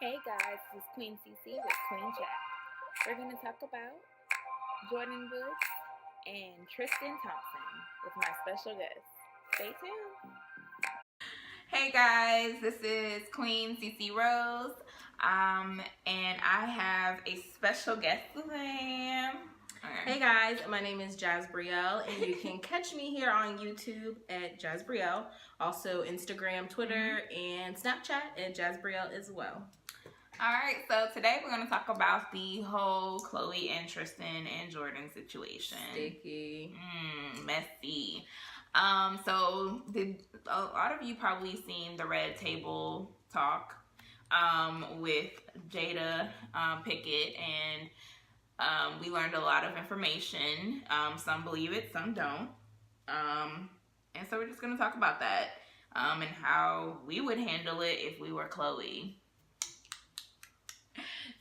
Hey guys, this is Queen CC with Queen Chat. We're going to talk about Jordyn Woods and Tristian Thompson with my special guest. Stay tuned. Hey guys, this is Queen CC Rose, and I have a special guest today. Hey guys, my name is JasBrielle, and you can catch me here on YouTube at JasBrielle, also Instagram, Twitter, and Snapchat at JasBrielle as well. Alright, so today we're going to talk about the whole Khloe and Tristian and Jordyn situation. Sticky. Messy. So a lot of you probably seen the Red Table Talk with Jada Pickett, and we learned a lot of information. Some believe it, some don't. And so we're just going to talk about that and how we would handle it if we were Khloe.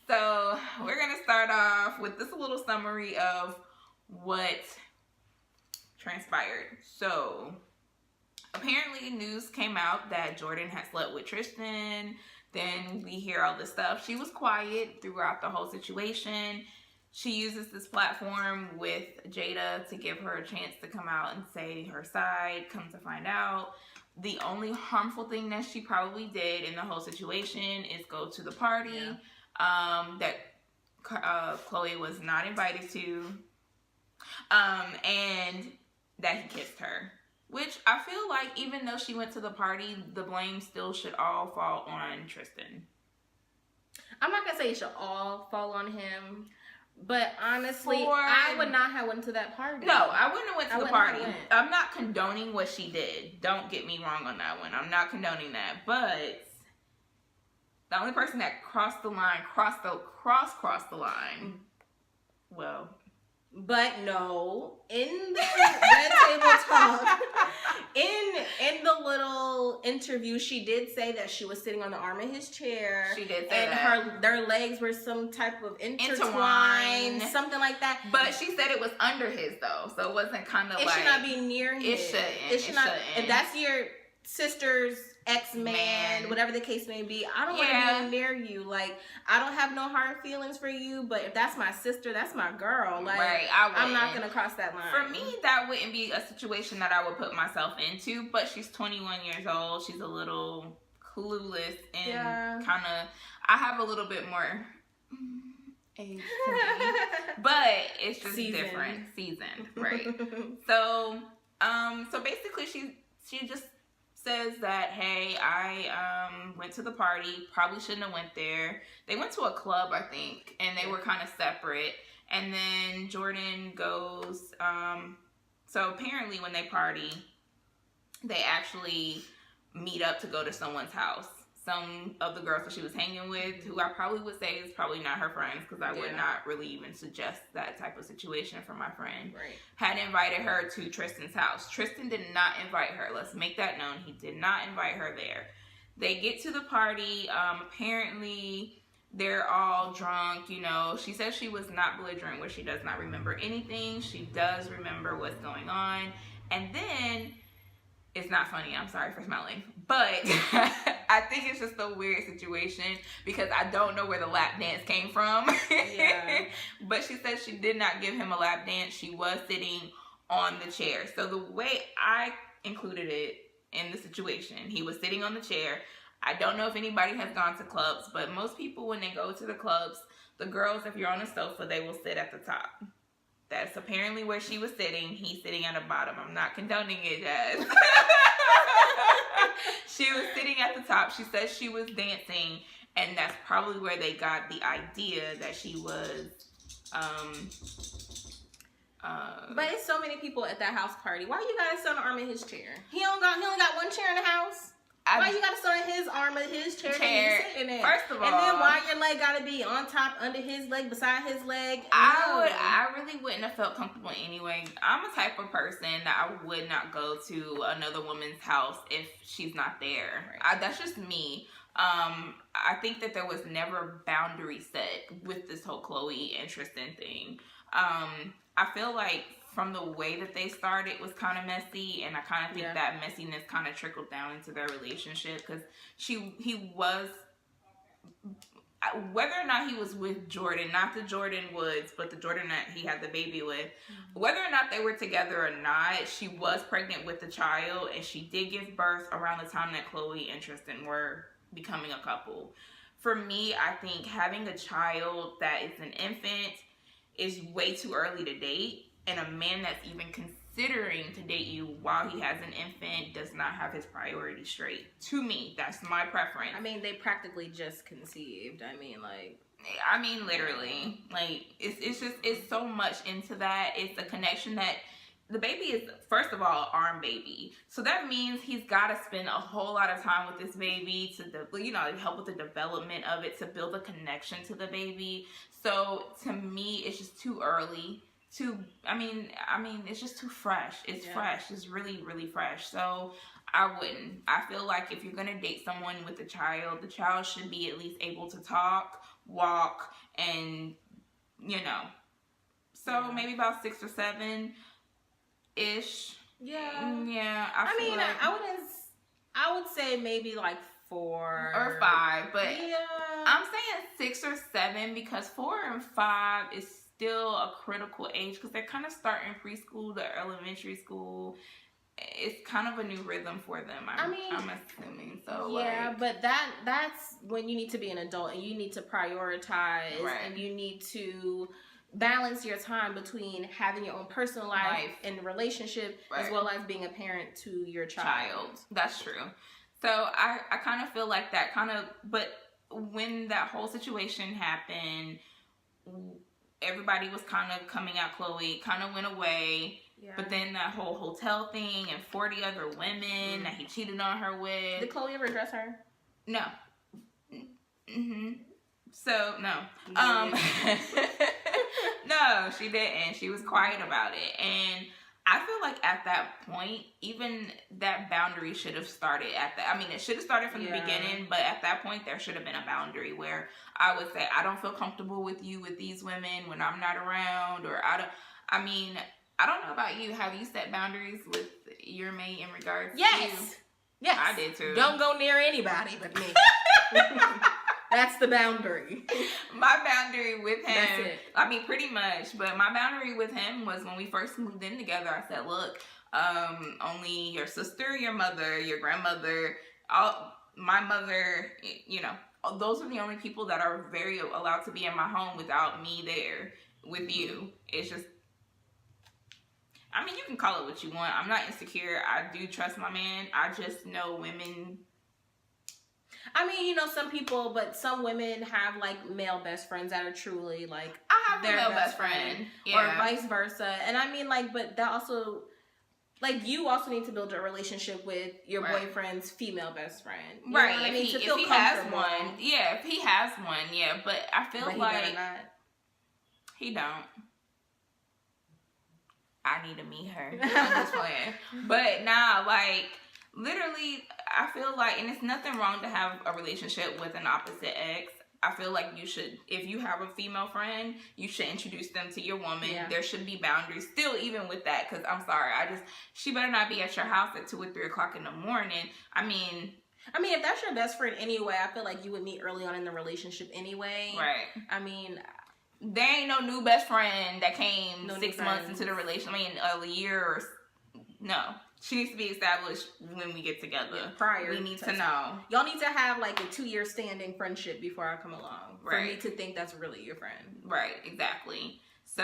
So we're going to start off with this little summary of what transpired. So apparently news came out that Jordyn had slept with Tristian. Then we hear all this stuff. She was quiet throughout the whole situation. She uses this platform with Jada to give her a chance to come out and say her side. Come to find out, the only harmful thing that she probably did in the whole situation is go to the party that Khloe was not invited to, and that he kissed her. Which I feel like even though she went to the party, the blame still should all fall on Tristian. I'm not going to say it should all fall on him, but honestly, I would not have went to that party. No, I wouldn't have went to the party. I'm not condoning what she did. Don't get me wrong on that one. I'm not condoning that. But the only person that crossed the line, crossed the line. Well, but no, in the Red Table Talk, in the little interview, she did say that she was sitting on the arm of his chair. She did say and their legs were some type of intertwined, something like that. But she said it was under his though, so it wasn't kind of like. It should not be near his. It shouldn't. It should not. If that's your sister's ex-man, whatever the case may be, I don't want to be near you. Like, I don't have no hard feelings for you, but if that's my sister, that's my girl. Like, right, I'm not gonna cross that line. For me, that wouldn't be a situation that I would put myself into. But she's 21 years old. She's a little clueless and kind of. I have a little bit more age to me, but it's just different. Seasoned, right? So basically, she just says that, hey, I went to the party, probably shouldn't have went there. They went to a club, I think, and they were kind of separate. And then Jordyn goes, so apparently when they party, they actually meet up to go to someone's house. Some of the girls that she was hanging with, who I probably would say is probably not her friends, because I would not really even suggest that type of situation for my friend, had invited her to Tristian's house. Tristian did not invite her. Let's make that known. He did not invite her there. They get to the party. Apparently, they're all drunk. You know, she says she was not belligerent, where she does not remember anything. She does remember what's going on. And then, it's not funny. I'm sorry for smelling. But I think it's just a weird situation because I don't know where the lap dance came from. But she said she did not give him a lap dance. She was sitting on the chair. So the way I included it in the situation, he was sitting on the chair. I don't know if anybody has gone to clubs, but most people, when they go to the clubs, the girls, if you're on a sofa, they will sit at the top. That's apparently where she was sitting. He's sitting at the bottom. I'm not condoning it, Jazz. She was sitting at the top. She says she was dancing, and that's probably where they got the idea that she was. But it's so many people at that house party. Why you gotta sit on the arm of his chair? He only got one chair in the house. Why you gotta sit on his arm of his chair? Sitting in? First of all, and then why your leg gotta be on top, under his leg, beside his leg? I really wouldn't have felt comfortable anyway. I'm a type of person that I would not go to another woman's house if she's not there. That's just me. I think that there was never a boundary set with this whole Khloe and Tristian thing. I feel like from the way that they started was kind of messy, and I kind of think that messiness kind of trickled down into their relationship, because he was whether or not he was with Jordyn, not the Jordyn Woods, but the Jordyn that he had the baby with, whether or not they were together or not, she was pregnant with the child, and she did give birth around the time that Khloe and Tristian were becoming a couple. For me, I think having a child that is an infant is way too early to date, and a man that's even considering to date you while he has an infant does not have his priorities straight. To me, that's my preference. I mean, they practically just conceived. I mean, literally. Like, it's so much into that. It's a connection that the baby is, first of all, arm baby. So that means he's got to spend a whole lot of time with this baby to, help with the development of it, to build a connection to the baby. So to me, it's just too early. It's just too fresh. It's fresh. It's really, really fresh. So I wouldn't. I feel like if you're going to date someone with a child, the child should be at least able to talk, walk, and, So maybe about 6 or 7-ish. Yeah. Yeah. I would say maybe like 4 or 5, but yeah. I'm saying 6 or 7 because 4 and 5 is still a critical age because they're kind of starting preschool to elementary school. It's kind of a new rhythm for them. I'm assuming so. Yeah, but that's when you need to be an adult and you need to prioritize, and you need to balance your time between having your own personal life and relationship as well as being a parent to your child. That's true. So I kind of feel like that but when that whole situation happened, everybody was kind of coming out. Khloe kind of went away. Yeah. But then that whole hotel thing and 40 other women that he cheated on her with. Did Khloe ever address her? No. So, no. No, she didn't. She was quiet about it. And I feel like at that point, even that boundary should have started it should have started from the beginning, but at that point, there should have been a boundary where I would say, I don't feel comfortable with you with these women when I'm not around, or I don't know about you. Have you set boundaries with your mate in regards to? Yes, I did too. Don't go near anybody but me. That's the boundary. My boundary with him, that's it. Pretty much. But my boundary with him was when we first moved in together. I said, look, only your sister, your mother, your grandmother, my mother, those are the only people that are very allowed to be in my home without me there with you. It's just, you can call it what you want. I'm not insecure. I do trust my man. I just know women. Some women have like male best friends that are truly like I have their best friend. Or vice versa. And but that also, you also need to build a relationship with your boyfriend's female best friend. You know what I mean? If he has one. Yeah, if he has one, yeah. But I feel like he better not. He don't. I need to meet her. I'm just playing. But nah, literally, I feel like, and it's nothing wrong to have a relationship with an opposite ex. I feel like you should, if you have a female friend, you should introduce them to your woman. Yeah. There should be boundaries still, even with that, because I'm sorry, she better not be at your house at 2 or 3 o'clock in the morning. If that's your best friend anyway, I feel like you would meet early on in the relationship anyway. Right. There ain't no new best friend that came 6 months into the relationship. A year or no. She needs to be established when we get together. Yeah, prior. We need to know. Y'all need to have a 2-year standing friendship before I come along. For me to think that's really your friend. Right, exactly. So,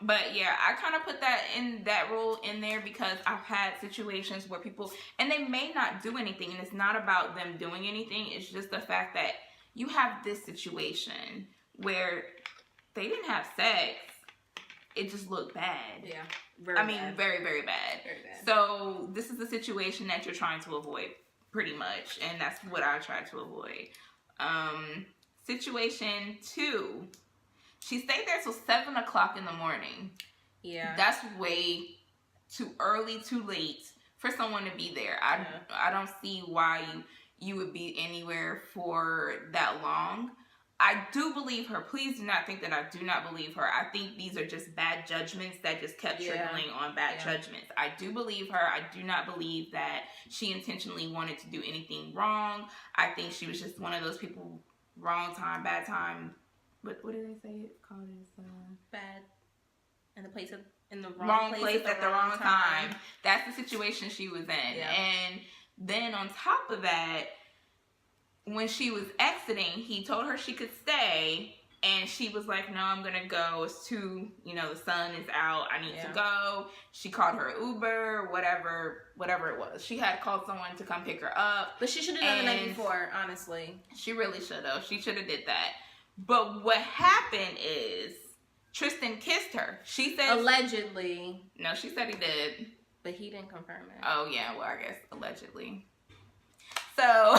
but yeah, I kind of put that rule in there because I've had situations where people, and they may not do anything, and it's not about them doing anything. It's just the fact that you have this situation where they didn't have sex. It just looked bad. Yeah. Very, very bad. Very bad. So this is the situation that you're trying to avoid, pretty much. And that's what I try to avoid. Situation 2. She stayed there till 7 o'clock in the morning. Yeah. That's way too early, too late for someone to be there. I don't see why you would be anywhere for that long. I do believe her. Please do not think that I do not believe her. I think these are just bad judgments that just kept trickling on bad judgments. I do believe her. I do not believe that she intentionally wanted to do anything wrong. I think she was just one of those people wrong time, bad time. What did they say it's called? Bad. In the place in the wrong place at the wrong time. That's the situation she was in. Yeah. And then on top of that, when she was exiting, he told her she could stay. And she was like, no, I'm going to go. It's too, the sun is out. I need to go. She called her Uber, whatever it was. She had called someone to come pick her up. But she should have done the night before, honestly. She really should have. She should have did that. But what happened is Tristian kissed her. She said... Allegedly. No, she said he did. But he didn't confirm it. Oh, yeah. Well, I guess allegedly. So...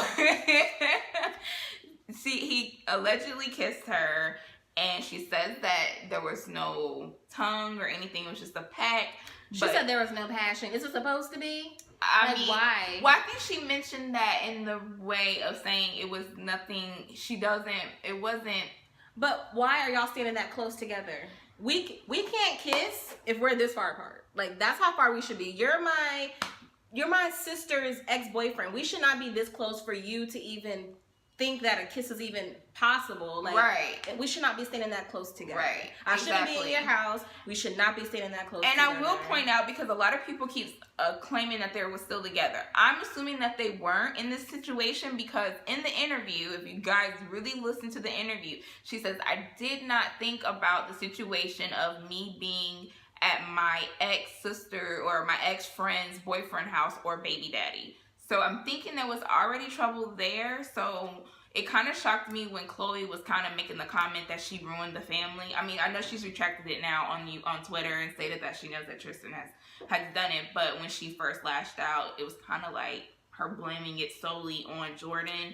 he allegedly kissed her, and she says that there was no tongue or anything. It was just a peck. She said there was no passion. Is it supposed to be? I mean, why? Well, I think she mentioned that in the way of saying it was nothing. It wasn't. But why are y'all standing that close together? We can't kiss if we're this far apart. Like, that's how far we should be. You're my sister's ex-boyfriend. We should not be this close for you to even think that a kiss is even possible. Like, right. We should not be standing that close together. Right. I shouldn't be in your house. We should not be standing that close together. And I will point out, because a lot of people keep claiming that they were still together. I'm assuming that they weren't in this situation, because in the interview, if you guys really listen to the interview, she says, I did not think about the situation of me being at my ex-sister or my ex-friend's boyfriend house or baby daddy. So I'm thinking there was already trouble there. So it kind of shocked me when Khloe was kind of making the comment that she ruined the family. I mean, I know she's retracted it now on Twitter and stated that she knows that Tristian has done it. But when she first lashed out, it was kind of like her blaming it solely on Jordyn,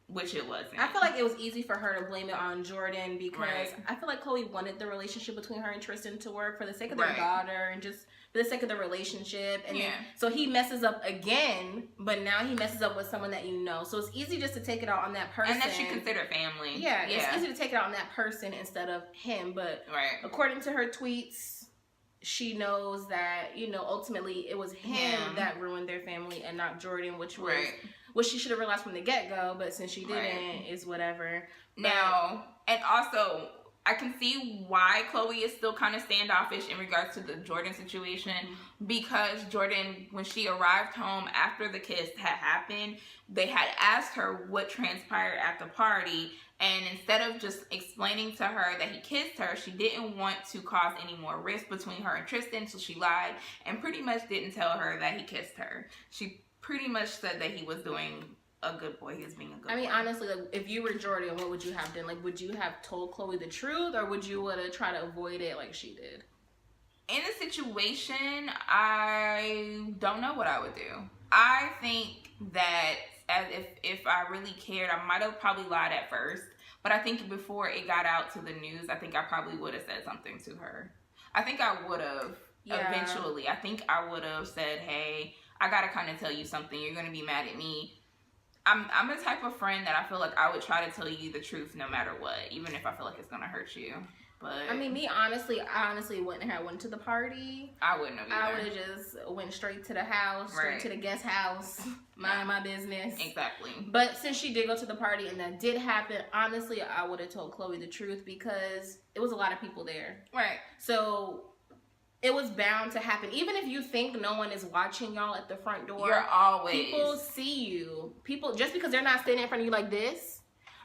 which it wasn't. I feel like it was easy for her to blame it on Jordyn, because I feel like Khloe wanted the relationship between her and Tristian to work for the sake of their daughter and just for the sake of the relationship. And then, so he messes up again, but now he messes up with someone that you know. So it's easy just to take it out on that person. And that you consider family. Yeah, it's easy to take it out on that person instead of him. But according to her tweets, she knows that, ultimately it was him that ruined their family and not Jordyn, which was what she should have realized from the get-go. But since she didn't, is whatever. Now, and also, I can see why Khloe is still kind of standoffish in regards to the Jordyn situation, because Jordyn, when she arrived home after the kiss had happened, they had asked her what transpired at the party, and instead of just explaining to her that he kissed her, she didn't want to cause any more risk between her and Tristian, so she lied and pretty much didn't tell her that he kissed her. She pretty much said that he was doing a good boy. He was being a good boy. I mean, honestly, like, if you were Jordyn, what would you have done? Like, would you have told Khloe the truth, or would you want to try to avoid it like she did? In a situation, I don't know what I would do. I think that as if I really cared, I might have probably lied at first. But I think before it got out to the news, I think I probably would have said something to her. I think I would have eventually. I think I would have said, hey, I got to kind of tell you something. You're going to be mad at me. I'm the type of friend that I feel like I would try to tell you the truth no matter what, even if I feel like it's going to hurt you. But I mean, I honestly wouldn't have went to the party. I wouldn't have either. I would have just went straight to the house, straight to the guest house, minding my business. Exactly. But since she did go to the party and that did happen, honestly, I would have told Khloe the truth, because it was a lot of people there. Right. So it was bound to happen. Even if you think no one is watching y'all at the front door, you're always. People see you. People, just because they're not standing in front of you like this,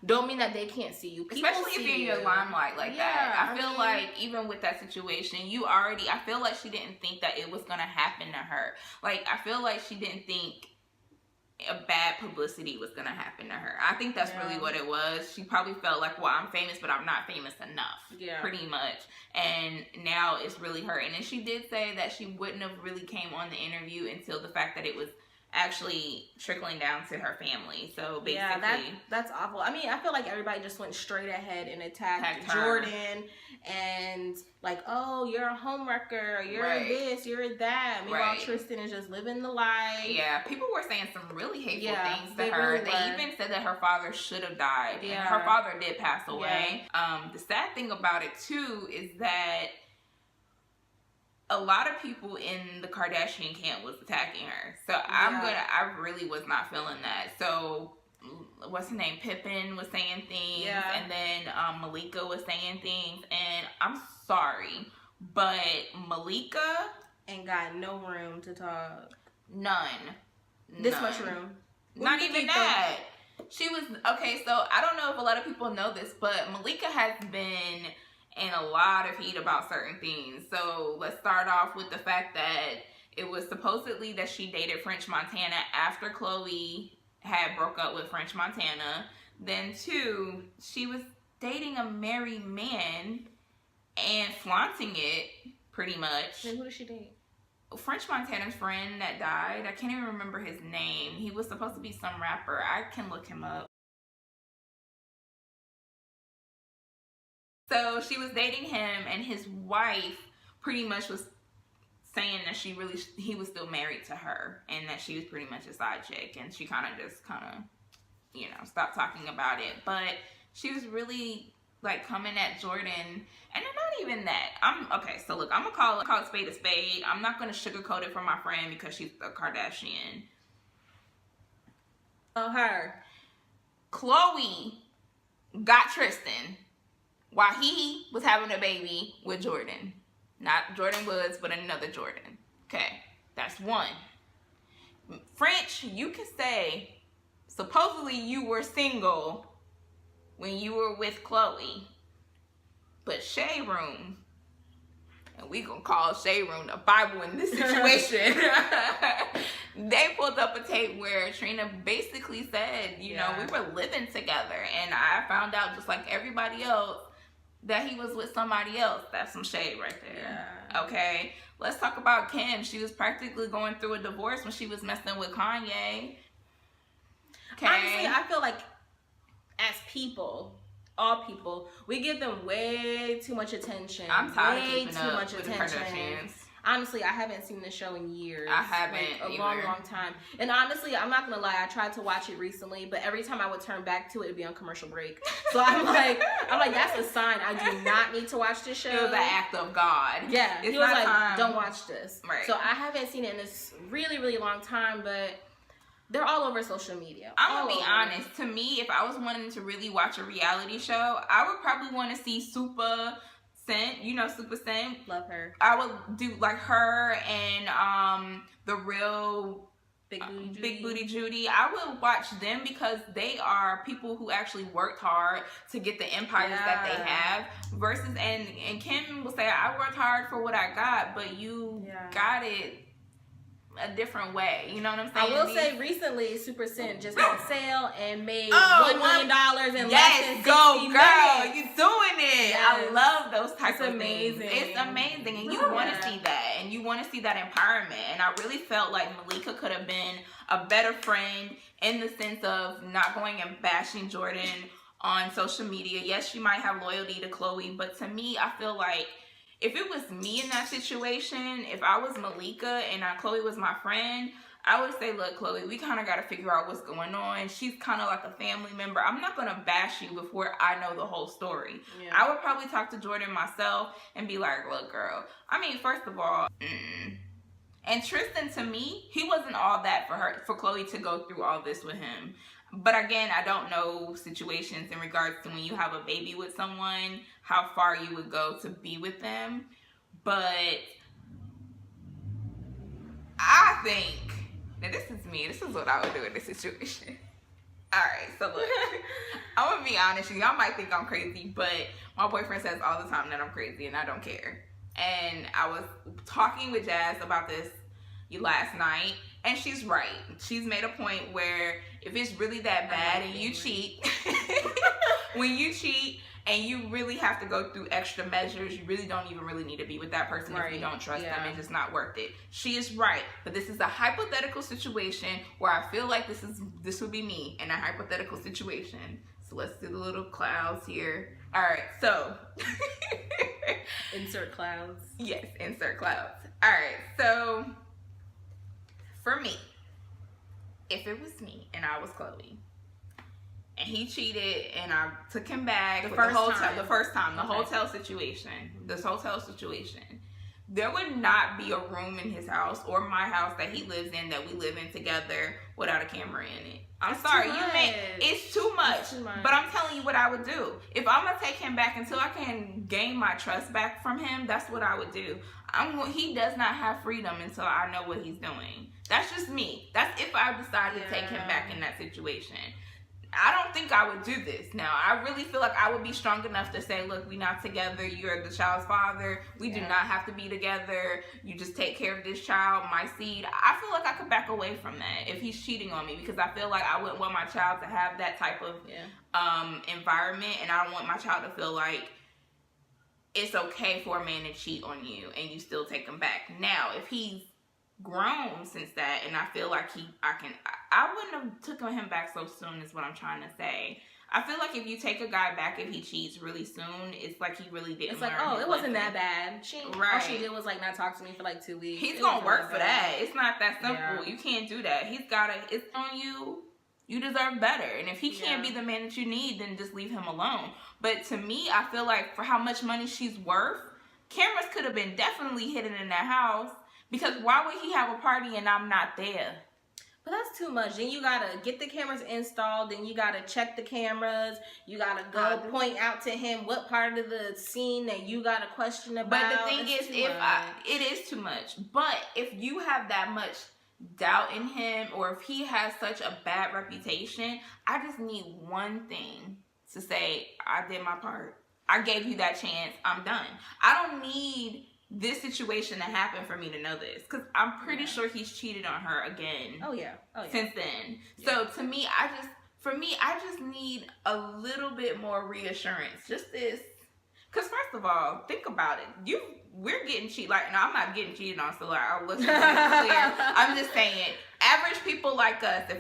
don't mean that they can't see you. People especially if you're in your limelight like that. I feel like even with that situation, I feel like she didn't think that it was going to happen to her. Like, I feel like she didn't think a bad publicity was going to happen to her. I think that's really what it was. She probably felt like, well, I'm famous, but I'm not famous enough. Yeah. Pretty much. And now it's really her. And then she did say that she wouldn't have really came on the interview until the fact that it was actually trickling down to her family. So basically, that's awful. I mean, I feel like everybody just went straight ahead and attacked Jordyn, and like, oh, you're a homewrecker, you're this, you're that. Meanwhile, Tristian is just living the life. Yeah, people were saying some really hateful things to her. Really they even said that her father should have died. Yeah. And her father did pass away. The sad thing about it too is that a lot of people in the Kardashian camp was attacking her. So I really was not feeling that. So what's her name? Pippen was saying things. Yeah. And then Malika was saying things. And I'm sorry, but Malika ain't got no room to talk. None. This much room. Not even that. She was, okay, so I don't know if a lot of people know this, but Malika has been in a lot of heat about certain things. So let's start off with the fact that it was supposedly that she dated French Montana after Khloe had broke up with French Montana. Then 2, she was dating a married man and flaunting it, pretty much. Then who did she date? French Montana's friend that died. I can't even remember his name. He was supposed to be some rapper. I can look him up. So she was dating him, and his wife pretty much was saying that he was still married to her, and that she was pretty much a side chick, and she kind of, you know, stopped talking about it. But she was really like coming at Jordyn, and not even that. Okay, so look, I'm gonna call a spade a spade. I'm not gonna sugarcoat it for my friend because she's a Kardashian. Oh, her. Khloe got Tristian while he was having a baby with Jordyn. Not Jordyn Woods, but another Jordyn. Okay, that's one. French, you can say, supposedly you were single when you were with Khloe, but Shade Room, and we gonna call Shade Room the Bible in this situation, they pulled up a tape where Trina basically said, you know, we were living together, and I found out just like everybody else that he was with somebody else. That's some shade right there. Yeah. Okay, let's talk about Kim. She was practically going through a divorce when she was messing with Kanye. Okay. Honestly, I feel like as people, all people, we give them way too much attention. I'm tired of keeping up with the Kardashians. Honestly, I haven't seen this show in years. I haven't like, a long time. And honestly, I'm not gonna lie, I tried to watch it recently, but every time I would turn back to it, it'd be on commercial break. So I'm like, that's a sign I do not need to watch this show. It was an act of God. Yeah, he was like, don't watch this. Right. So I haven't seen it in this really, really long time, but they're all over social media. I'm gonna be honest. To me, if I was wanting to really watch a reality show, I would probably want to see Super Scent. You know Super Scent? Love her. I would do like her and the real Big Booty Judy. I would watch them because they are people who actually worked hard to get the empires that they have. Versus and Kim will say, I worked hard for what I got, but you got it a different way. You know what I'm saying? I will say recently Super Scent just had a sale and made $1 million in less than 60 go girl, minutes. you doing it. Yes. I love those types of amazing. things. It's amazing, and you want to see that, and you want to see that empowerment. And I really felt like Malika could have been a better friend in the sense of not going and bashing Jordyn on social media. Yes, she might have loyalty to Khloe, but to me, I feel like if it was me in that situation, if I was Malika and Khloe was my friend, I would say, look, Khloe, we kind of got to figure out what's going on. She's kind of like a family member. I'm not going to bash you before I know the whole story. Yeah. I would probably talk to Jordyn myself and be like, look, girl, I mean, first of all, And Tristian, to me, he wasn't all that for Khloe to go through all this with him. But again, I don't know situations in regards to when you have a baby with someone, how far you would go to be with them. But I think, now this is me, this is what I would do in this situation. Alright, so look, I'm gonna be honest, y'all might think I'm crazy, but my boyfriend says all the time that I'm crazy and I don't care. And I was talking with Jazz about this last night, and she's right. She's made a point where if it's really that bad and you cheat, when you cheat and you really have to go through extra measures, you really don't even really need to be with that person if you don't trust them. It's just not worth it. She is right, but this is a hypothetical situation where I feel like this would be me in a hypothetical situation. So let's do the little clouds here. All right, so insert clouds. Yes, insert clouds. All right, so for me, if it was me and I was Khloe and he cheated and I took him back the hotel situation, there would not be a room in his house or my house that he lives in that we live in together without a camera in it. I'm sorry, it's too much. But I'm telling you what I would do. If I'm gonna take him back until I can gain my trust back from him, that's what I would do. He does not have freedom until I know what he's doing. That's just me. That's if I decide to take him back in that situation. I don't think I would do this. Now, I really feel like I would be strong enough to say, look, we're not together. You're the child's father. We do not have to be together. You just take care of this child, my seed. I feel like I could back away from that if he's cheating on me, because I feel like I wouldn't want my child to have that type of environment, and I don't want my child to feel like it's okay for a man to cheat on you and you still take him back. Now, if he's grown since that, and I feel like I wouldn't have taken him back so soon is what I'm trying to say. I feel like if you take a guy back if he cheats really soon, it's like he really didn't. It's like, oh, it wasn't that bad. All she did was like not talk to me for like 2 weeks. He's gonna work for that. It's not that simple. Yeah. You can't do that. It's on you. You deserve better. And if he can't be the man that you need, then just leave him alone. But to me, I feel like for how much money she's worth, cameras could have been definitely hidden in that house. Because why would he have a party and I'm not there? But that's too much. Then you gotta get the cameras installed. Then you gotta check the cameras. You gotta go point out to him what part of the scene that you got a question about. But the thing is, it is too much. But if you have that much doubt in him, or if he has such a bad reputation, I just need one thing to say, I did my part. I gave you that chance. I'm done. I don't need this situation to happen for me to know this, because I'm pretty sure he's cheated on her again. Oh yeah. Since then. So to me, I just need a little bit more reassurance. Just this, because first of all, think about it. We're getting cheated. Like, no, I'm not getting cheated on. So like, I'll listen to it clear. I'm just saying, average people like us, if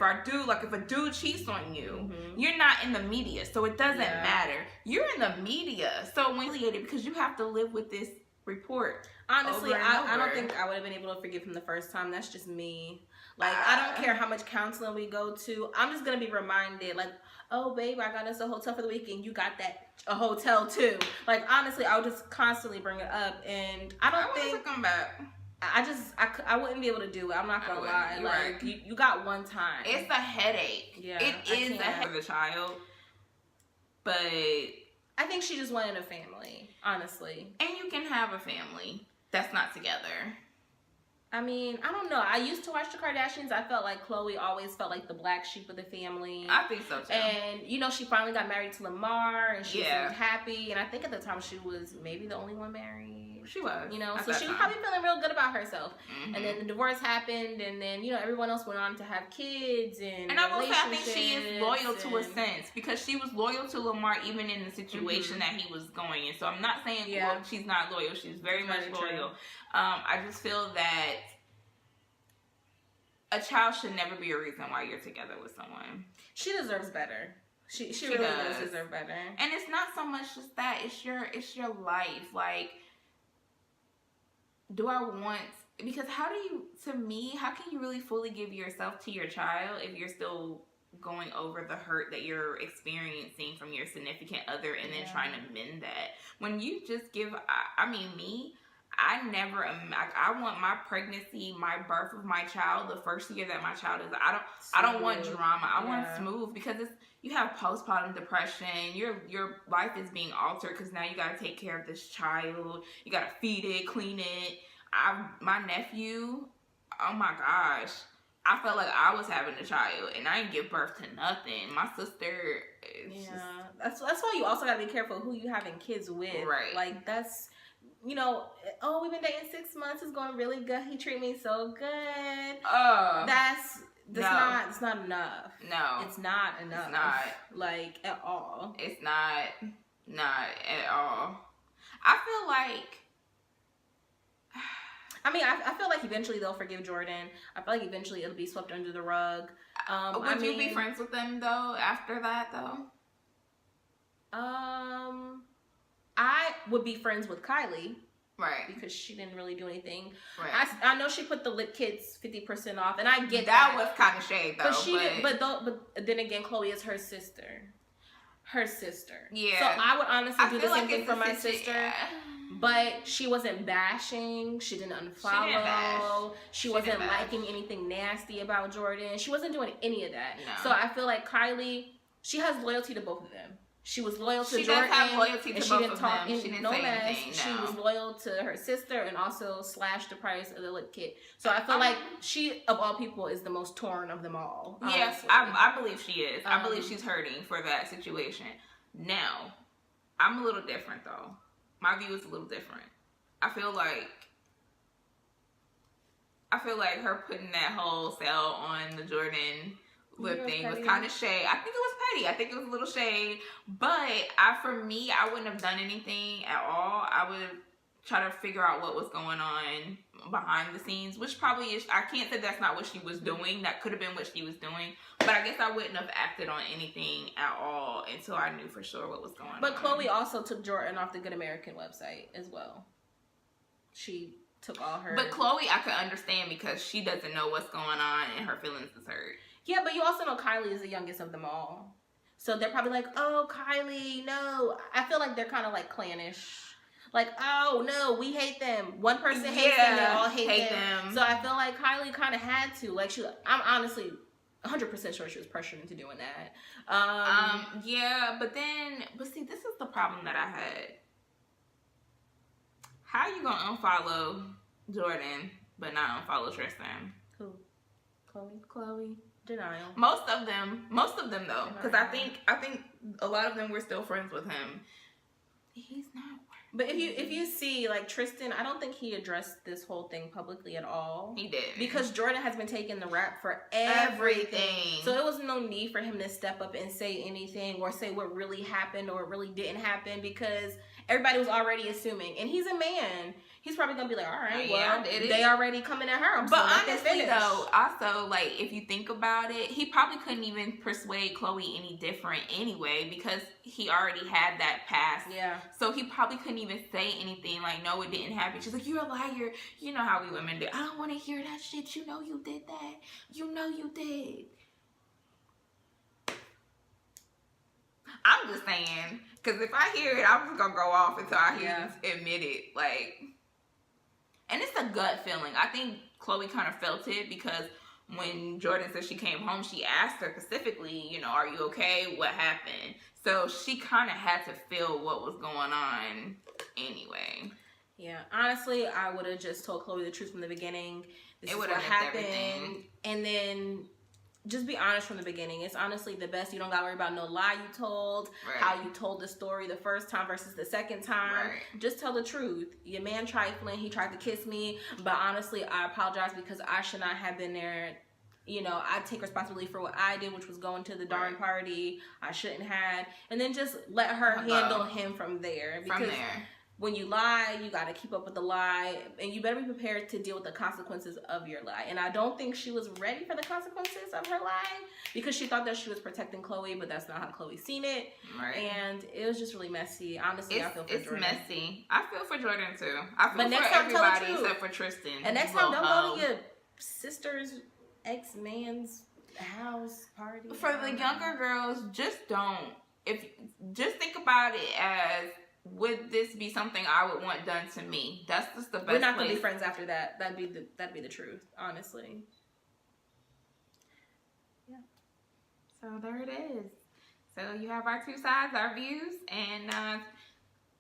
a dude cheats on you, you're not in the media, so it doesn't matter. You're in the media, so humiliated because you have to live with this report. Honestly, I don't think I would have been able to forgive him the first time. That's just me. Like, I don't care how much counseling we go to. I'm just gonna be reminded, like, oh babe, I got us a hotel for the weekend. You got a hotel too. Like, honestly, I would just constantly bring it up, and I think come back. I wouldn't be able to do it. I'm not gonna lie. Like, you got one time. It's a headache. Yeah, it is a headache for the child. But I think she just wanted a family, honestly. And you can have a family that's not together. I mean, I don't know. I used to watch the Kardashians. I felt like Khloe always felt like the black sheep of the family. I think so too. And, she finally got married to Lamar, and she seemed happy. And I think at the time she was maybe the only one married. She was. So she was probably feeling real good about herself. And then the divorce happened, and then, everyone else went on to have kids and I will say, I think she is loyal to a sense, because she was loyal to Lamar even in the situation that he was going in. So I'm not saying she's not loyal. She's very much loyal. I just feel that a child should never be a reason why you're together with someone. She deserves better. She really does deserve better. And it's not so much just that. It's your life. Like, do I want... Because how can you really fully give yourself to your child if you're still going over the hurt that you're experiencing from your significant other and then trying to mend that? When you just give... I want my pregnancy, my birth of my child, the first year that my child is, I don't want drama. I want smooth, because you have postpartum depression. Your life is being altered because now you got to take care of this child. You got to feed it, clean it. My nephew, oh my gosh, I felt like I was having a child and I didn't give birth to nothing. My sister, that's why you also got to be careful who you having kids with. Right. Like, that's... we've been dating 6 months. It's going really good. He treat me so good. It's not enough. No. It's not enough. It's not. Like, at all. It's not at all. I feel like... I feel like eventually they'll forgive Jordyn. I feel like eventually it'll be swept under the rug. Would you be friends with them, though, after that, though? I would be friends with Kylie. Right. Because she didn't really do anything. Right. I know she put the lip kits 50% off, and I get that. That was kind of shade, though. But then again, Khloe is her sister. Yeah. So I would honestly do the same thing for my sister. But she wasn't bashing. She didn't unfollow. She wasn't liking anything nasty about Jordyn. She wasn't doing any of that. No. So I feel like Kylie, she has loyalty to both of them. She was loyal to Jordyn. She does have loyalty to both of them. She didn't say anything. She was loyal to her sister and also slashed the price of the lip kit. So I feel like she, of all people, is the most torn of them all. Yes, I believe she is. I believe she's hurting for that situation. Now, I'm a little different though. My view is a little different. I feel like her putting that whole sale on the Jordyn lip thing was kind of shade. I think it was petty. I think it was a little shade. But for me, I wouldn't have done anything at all. I would try to figure out what was going on behind the scenes, which probably is, I can't say that's not what she was doing. That could have been what she was doing. But I guess I wouldn't have acted on anything at all until I knew for sure what was going on. But Khloe also took Jordyn off the Good American website as well. She took all her... But Khloe, I could understand because she doesn't know what's going on and her feelings is hurt. Yeah, but you also know Kylie is the youngest of them all. So they're probably like, oh, Kylie, no. I feel like they're kind of like clannish. Like, oh, no, we hate them. One person hates them, they all hate them. So I feel like Kylie kind of had to. Like, I'm honestly 100% sure she was pressured into doing that. Yeah, but see, this is the problem that I had. How you gonna unfollow Jordyn, but not unfollow Tristian? Who? Khloe? Denial. Most of them though, because I think a lot of them were still friends with him. He's not. But if you see, like, Tristian, I don't think he addressed this whole thing publicly at all. He did. Because Jordyn has been taking the rap for everything. So it was no need for him to step up and say anything or say what really happened or really didn't happen because everybody was already assuming. And he's a man. He's probably going to be like, all right, well, they already coming at her. But honestly, though, also, like, if you think about it, he probably couldn't even persuade Khloe any different anyway because he already had that past. Yeah. So he probably couldn't even say anything like, no, it didn't happen. She's like, you're a liar. You know how we women do. I don't want to hear that shit. You know you did that. You know you did. I'm just saying, because if I hear it, I'm just going to go off until I hear it admit it. Like... And it's a gut feeling. I think Khloe kind of felt it because when Jordyn said she came home, she asked her specifically, you know, are you okay? What happened? So she kind of had to feel what was going on anyway. Yeah, honestly, I would have just told Khloe the truth from the beginning. This is what happened. And then just be honest from the beginning. It's honestly the best. You don't got to worry about no lie you told, how you told the story the first time versus the second time. Just tell the truth. Your man trifling. He tried to kiss me, but honestly, I apologize because I should not have been there. You know, I take responsibility for what I did, which was going to the darn party. I shouldn't have. And then just let her handle him from there. Because when you lie, you got to keep up with the lie. And you better be prepared to deal with the consequences of your lie. And I don't think she was ready for the consequences of her lie. Because she thought that she was protecting Khloe, but that's not how Khloe seen it. And it was just really messy. Honestly, I feel for Jordyn. It's messy. I feel for Jordyn, too. I feel for everybody except for Tristian. And next time, don't go to your sister's ex-man's house party. For the younger girls, just don't. Just think about it as, would this be something I would want done to me? That's just the best. We're not gonna be friends after that. That'd be the truth, honestly. Yeah. So there it is. So you have our two sides, our views, and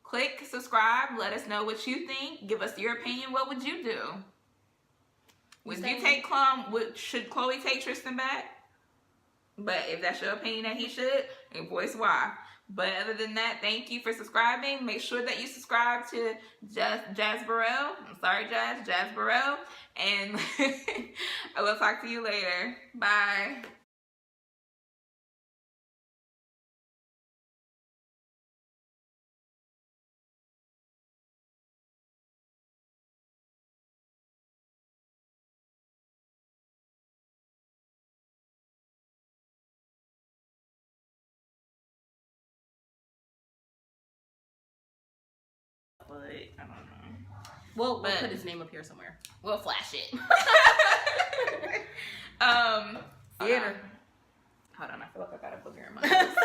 click subscribe. Let us know what you think. Give us your opinion. What would you do? Would you take should Khloe take Tristian back? But if that's your opinion that he should, then voice why. But other than that, thank you for subscribing. Make sure that you subscribe to JasBrielle. I'm sorry, JasBrielle. And I will talk to you later. Bye. But I don't know. We'll put his name up here somewhere. We'll flash it. Theater. Hold on, I feel like I got a booger in my nose.